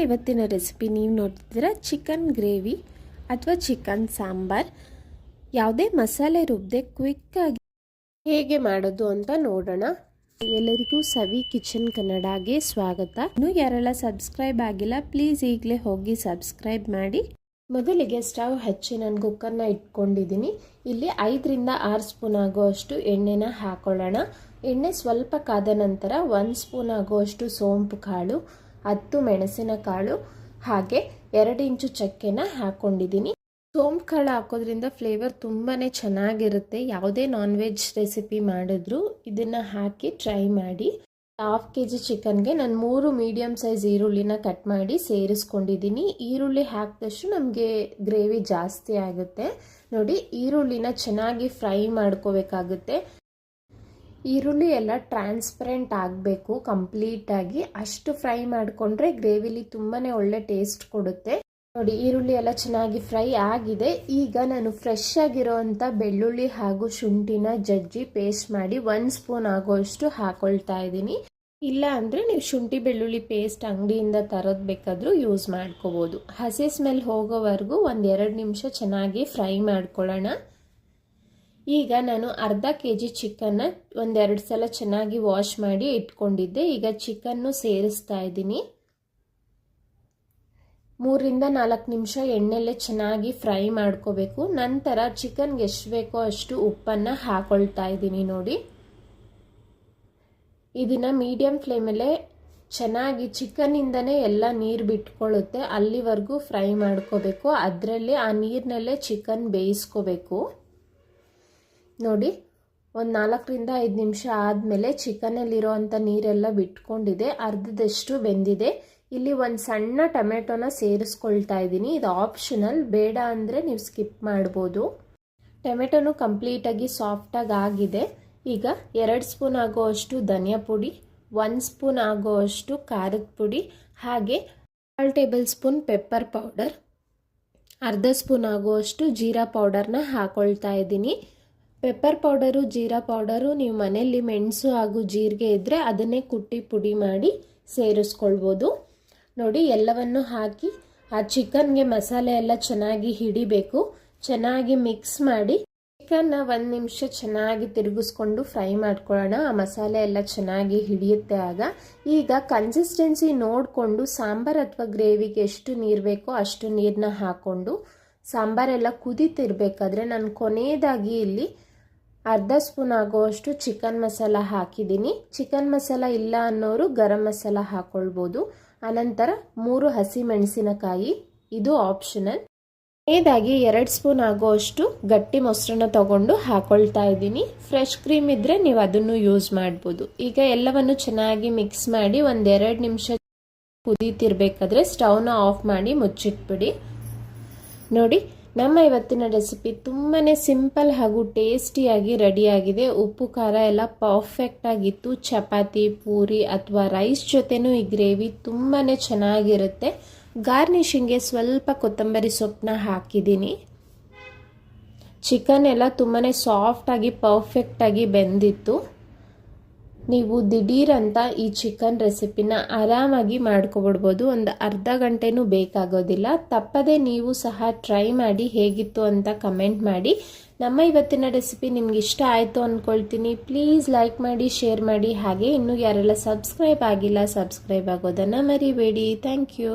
ಇವತ್ತಿನ ರೆಸಿಪಿ ನೀವು ನೋಡ್ತಿದ್ದೀರಾ ಚಿಕನ್ ಗ್ರೇವಿ ಅಥವಾ ಚಿಕನ್ ಸಾಂಬಾರ್. ಯಾವುದೇ ಮಸಾಲೆ ರುಬ್ಬದೆ ಕ್ವಿಕ್ಕಾಗಿ ಹೇಗೆ ಮಾಡೋದು ಅಂತ ನೋಡೋಣ. ಎಲ್ಲರಿಗೂ ಸವಿ ಕಿಚನ್ ಕನ್ನಡಗೆ ಸ್ವಾಗತ. ಇನ್ನೂ ಯಾರೆಲ್ಲ ಸಬ್ಸ್ಕ್ರೈಬ್ ಆಗಿಲ್ಲ ಪ್ಲೀಸ್ ಈಗಲೇ ಹೋಗಿ ಸಬ್ಸ್ಕ್ರೈಬ್ ಮಾಡಿ. ಮೊದಲಿಗೆ ಸ್ಟವ್ ಹಚ್ಚಿ ನಾನು ಕುಕ್ಕರ್ನ ಇಟ್ಕೊಂಡಿದ್ದೀನಿ. ಇಲ್ಲಿ 5 ರಿಂದ 6 ಸ್ಪೂನ್ ಆಗುವಷ್ಟು ಎಣ್ಣೆನ ಹಾಕೊಳ್ಳೋಣ. ಎಣ್ಣೆ ಸ್ವಲ್ಪ ಕಾದ ನಂತರ 1 ಸ್ಪೂನ್ ಆಗುವಷ್ಟು ಸೋಂಪು ಕಾಳು, 10 ಮೆಣಸಿನಕಾಳು ಹಾಗೆ 2 ಇಂಚು ಚಕ್ಕೆನ ಹಾಕೊಂಡಿದ್ದೀನಿ. ಸೋಂಪು ಕಾಳು ಹಾಕೋದ್ರಿಂದ ಫ್ಲೇವರ್ ತುಂಬಾ ಚೆನ್ನಾಗಿರುತ್ತೆ. ಯಾವುದೇ ನಾನ್ ವೆಜ್ ರೆಸಿಪಿ ಮಾಡಿದ್ರು ಇದನ್ನು ಹಾಕಿ ಟ್ರೈ ಮಾಡಿ. 1/2 kg ಚಿಕನ್ಗೆ ನಾನು 3 ಮೀಡಿಯಮ್ ಸೈಜ್ ಈರುಳ್ಳಿನ ಕಟ್ ಮಾಡಿ ಸೇರಿಸ್ಕೊಂಡಿದ್ದೀನಿ. ಈರುಳ್ಳಿ ಹಾಕಿದಷ್ಟು ನಮಗೆ ಗ್ರೇವಿ ಜಾಸ್ತಿ ಆಗುತ್ತೆ. ನೋಡಿ, ಈರುಳ್ಳಿನ ಚೆನ್ನಾಗಿ ಫ್ರೈ ಮಾಡ್ಕೋಬೇಕಾಗುತ್ತೆ. ಈರುಳ್ಳಿ ಎಲ್ಲ ಟ್ರಾನ್ಸ್ಪರೆಂಟ್ ಆಗಬೇಕು ಕಂಪ್ಲೀಟಾಗಿ. ಅಷ್ಟು ಫ್ರೈ ಮಾಡಿಕೊಂಡ್ರೆ ಗ್ರೇವಿಲಿ ತುಂಬಾ ಒಳ್ಳೆ ಟೇಸ್ಟ್ ಕೊಡುತ್ತೆ. ನೋಡಿ, ಈರುಳ್ಳಿ ಎಲ್ಲ ಚೆನ್ನಾಗಿ ಫ್ರೈ ಆಗಿದೆ. ಈಗ ನಾನು ಫ್ರೆಶ್ ಆಗಿರೋವಂಥ ಬೆಳ್ಳುಳ್ಳಿ ಹಾಗೂ ಶುಂಠಿನ ಜಜ್ಜಿ ಪೇಸ್ಟ್ ಮಾಡಿ 1 ಸ್ಪೂನ್ ಆಗೋಷ್ಟು ಹಾಕೊಳ್ತಾ ಇದ್ದೀನಿ. ಇಲ್ಲ ಅಂದರೆ ನೀವು ಶುಂಠಿ ಬೆಳ್ಳುಳ್ಳಿ ಪೇಸ್ಟ್ ಅಂಗಡಿಯಿಂದ ತರೋದು ಬೇಕಾದರೂ ಯೂಸ್ ಮಾಡ್ಕೋಬೋದು. ಹಸಿ ಸ್ಮೆಲ್ ಹೋಗೋವರೆಗೂ 1-2 ನಿಮಿಷ ಚೆನ್ನಾಗಿ ಫ್ರೈ ಮಾಡ್ಕೊಳ್ಳೋಣ. ಈಗ ನಾನು ಅರ್ಧ kg ಚಿಕನ್ನ 1-2 ಸಲ ಚೆನ್ನಾಗಿ ವಾಶ್ ಮಾಡಿ ಇಟ್ಕೊಂಡಿದ್ದೆ. ಈಗ ಚಿಕನ್ನು ಸೇರಿಸ್ತಾ ಇದ್ದೀನಿ. 3 ರಿಂದ 4 ನಿಮಿಷ ಎಣ್ಣೆಲ್ಲೇ ಚೆನ್ನಾಗಿ ಫ್ರೈ ಮಾಡ್ಕೋಬೇಕು. ನಂತರ ಚಿಕನ್ಗೆ ಎಷ್ಟು ಬೇಕೋ ಅಷ್ಟು ಉಪ್ಪನ್ನು ಹಾಕೊಳ್ತಾ ಇದ್ದೀನಿ. ನೋಡಿ, ಇದನ್ನು ಮೀಡಿಯಂ ಫ್ಲೇಮಲ್ಲೇ ಚೆನ್ನಾಗಿ ಚಿಕನ್ನಿಂದನೇ ಎಲ್ಲ ನೀರು ಬಿಟ್ಕೊಳ್ಳುತ್ತೆ ಅಲ್ಲಿವರೆಗೂ ಫ್ರೈ ಮಾಡ್ಕೋಬೇಕು. ಅದರಲ್ಲೇ ಆ ನೀರಿನಲ್ಲೇ ಚಿಕನ್ ಬೇಯಿಸ್ಕೋಬೇಕು. ನೋಡಿ, ಒಂದು 4 ರಿಂದ 5 ನಿಮಿಷ ಆದಮೇಲೆ ಚಿಕನಲ್ಲಿರೋವಂಥ ನೀರೆಲ್ಲ ಬಿಟ್ಕೊಂಡಿದೆ, ಅರ್ಧದಷ್ಟು ಬೆಂದಿದೆ. ಇಲ್ಲಿ ಒಂದು ಸಣ್ಣ ಟೊಮೆಟೊನ ಸೇರಿಸ್ಕೊಳ್ತಾ ಇದ್ದೀನಿ. ಇದು ಆಪ್ಷನಲ್, ಬೇಡ ಅಂದರೆ ನೀವು ಸ್ಕಿಪ್ ಮಾಡ್ಬೋದು. ಟೊಮೆಟೊನು ಕಂಪ್ಲೀಟಾಗಿ ಸಾಫ್ಟಾಗಿ ಆಗಿದೆ. ಈಗ 2 ಸ್ಪೂನ್ ಆಗೋವಷ್ಟು ಧನಿಯಾ ಪುಡಿ, 1 ಸ್ಪೂನ್ ಆಗೋವಷ್ಟು ಖಾರದ ಪುಡಿ ಹಾಗೆ 1/2 ಟೇಬಲ್ ಸ್ಪೂನ್ ಪೆಪ್ಪರ್ ಪೌಡರ್, ಅರ್ಧ ಸ್ಪೂನ್ ಆಗುವಷ್ಟು ಜೀರಾ ಪೌಡರ್ನ ಹಾಕೊಳ್ತಾ ಇದ್ದೀನಿ. ಪೆಪ್ಪರ್ ಪೌಡರು ಜೀರಾ ಪೌಡರು ನೀವು ಮನೆಯಲ್ಲಿ ಮೆಣಸು ಹಾಗೂ ಜೀರಿಗೆ ಇದ್ದರೆ ಅದನ್ನೇ ಕುಟ್ಟಿ ಪುಡಿ ಮಾಡಿ ಸೇರಿಸ್ಕೊಳ್ಬೋದು. ನೋಡಿ, ಎಲ್ಲವನ್ನು ಹಾಕಿ ಆ ಚಿಕನ್ಗೆ ಮಸಾಲೆ ಎಲ್ಲ ಚೆನ್ನಾಗಿ ಹಿಡಿಬೇಕು. ಚೆನ್ನಾಗಿ ಮಿಕ್ಸ್ ಮಾಡಿ ಚಿಕನ್ನ 1 ನಿಮಿಷ ಚೆನ್ನಾಗಿ ತಿರುಗಿಸ್ಕೊಂಡು ಫ್ರೈ ಮಾಡ್ಕೊಳ್ಳೋಣ. ಆ ಮಸಾಲೆ ಎಲ್ಲ ಚೆನ್ನಾಗಿ ಹಿಡಿಯುತ್ತೆ ಆಗ. ಈಗ ಕನ್ಸಿಸ್ಟೆನ್ಸಿ ನೋಡಿಕೊಂಡು ಸಾಂಬಾರು ಅಥವಾ ಗ್ರೇವಿಗೆ ಎಷ್ಟು ನೀರು ಬೇಕೋ ಅಷ್ಟು ನೀರನ್ನ ಹಾಕ್ಕೊಂಡು ಸಾಂಬಾರೆಲ್ಲ ಕುದೀತಿರ್ಬೇಕಾದ್ರೆ ನಾನು ಕೊನೆಯದಾಗಿ ಇಲ್ಲಿ ಅರ್ಧ ಸ್ಪೂನ್ ಆಗೋವಷ್ಟು ಚಿಕನ್ ಮಸಾಲ ಹಾಕಿದ್ದೀನಿ. ಚಿಕನ್ ಮಸಾಲ ಇಲ್ಲ ಅನ್ನೋರು ಗರಂ ಮಸಾಲ ಹಾಕ್ಕೊಳ್ಬೋದು. ಅನಂತರ 3 ಹಸಿ ಮೆಣಸಿನಕಾಯಿ, ಇದು ಆಪ್ಷನಲ್. ಕೊನೆಯದಾಗಿ 2 ಸ್ಪೂನ್ ಆಗೋವಷ್ಟು ಗಟ್ಟಿ ಮೊಸರನ್ನ ತಗೊಂಡು ಹಾಕೊಳ್ತಾ ಇದ್ದೀನಿ. ಫ್ರೆಶ್ ಕ್ರೀಮ್ ಇದ್ದರೆ ನೀವು ಅದನ್ನು ಯೂಸ್ ಮಾಡ್ಬೋದು. ಈಗ ಎಲ್ಲವನ್ನು ಚೆನ್ನಾಗಿ ಮಿಕ್ಸ್ ಮಾಡಿ 1-2 ನಿಮಿಷ ಕುದೀತಿರ್ಬೇಕಾದ್ರೆ ಸ್ಟವ್ನ ಆಫ್ ಮಾಡಿ ಮುಚ್ಚಿಟ್ಬಿಡಿ. ನೋಡಿ, ನಮ್ಮ ಇವತ್ತಿನ ರೆಸಿಪಿ ತುಂಬಾ ಸಿಂಪಲ್ ಹಾಗೂ ಟೇಸ್ಟಿಯಾಗಿ ರೆಡಿಯಾಗಿದೆ. ಉಪ್ಪು ಖಾರ ಎಲ್ಲ ಪರ್ಫೆಕ್ಟ್ ಆಗಿತ್ತು. ಚಪಾತಿ, ಪೂರಿ ಅಥವಾ ರೈಸ್ ಜೊತೆನೂ ಈ ಗ್ರೇವಿ ತುಂಬಾ ಚೆನ್ನಾಗಿರುತ್ತೆ. ಗಾರ್ನಿಷಿಂಗ್ಗೆ ಸ್ವಲ್ಪ ಕೊತ್ತಂಬರಿ ಸೊಪ್ಪನ್ನ ಹಾಕಿದ್ದೀನಿ. ಚಿಕನ್ ಎಲ್ಲ ತುಂಬಾ ಸಾಫ್ಟಾಗಿ ಪರ್ಫೆಕ್ಟಾಗಿ ಬೆಂದಿತ್ತು. ನೀವು ದಿಢೀರಂತ ಈ ಚಿಕನ್ ರೆಸಿಪಿನ ಆರಾಮಾಗಿ ಮಾಡ್ಕೊಬಿಡ್ಬೋದು. ಒಂದು ಅರ್ಧ ಗಂಟೆನೂ ಬೇಕಾಗೋದಿಲ್ಲ. ತಪ್ಪದೆ ನೀವು ಸಹ ಟ್ರೈ ಮಾಡಿ ಹೇಗಿತ್ತು ಅಂತ ಕಮೆಂಟ್ ಮಾಡಿ. ನಮ್ಮ ಇವತ್ತಿನ ರೆಸಿಪಿ ನಿಮ್ಗೆ ಇಷ್ಟ ಆಯಿತು ಅಂದ್ಕೊಳ್ತೀನಿ. ಪ್ಲೀಸ್ ಲೈಕ್ ಮಾಡಿ, ಶೇರ್ ಮಾಡಿ. ಹಾಗೆ ಇನ್ನೂ ಯಾರೆಲ್ಲ ಸಬ್ಸ್ಕ್ರೈಬ್ ಆಗಿಲ್ಲ ಸಬ್ಸ್ಕ್ರೈಬ್ ಆಗೋದನ್ನು ಮರಿಬೇಡಿ. Thank you.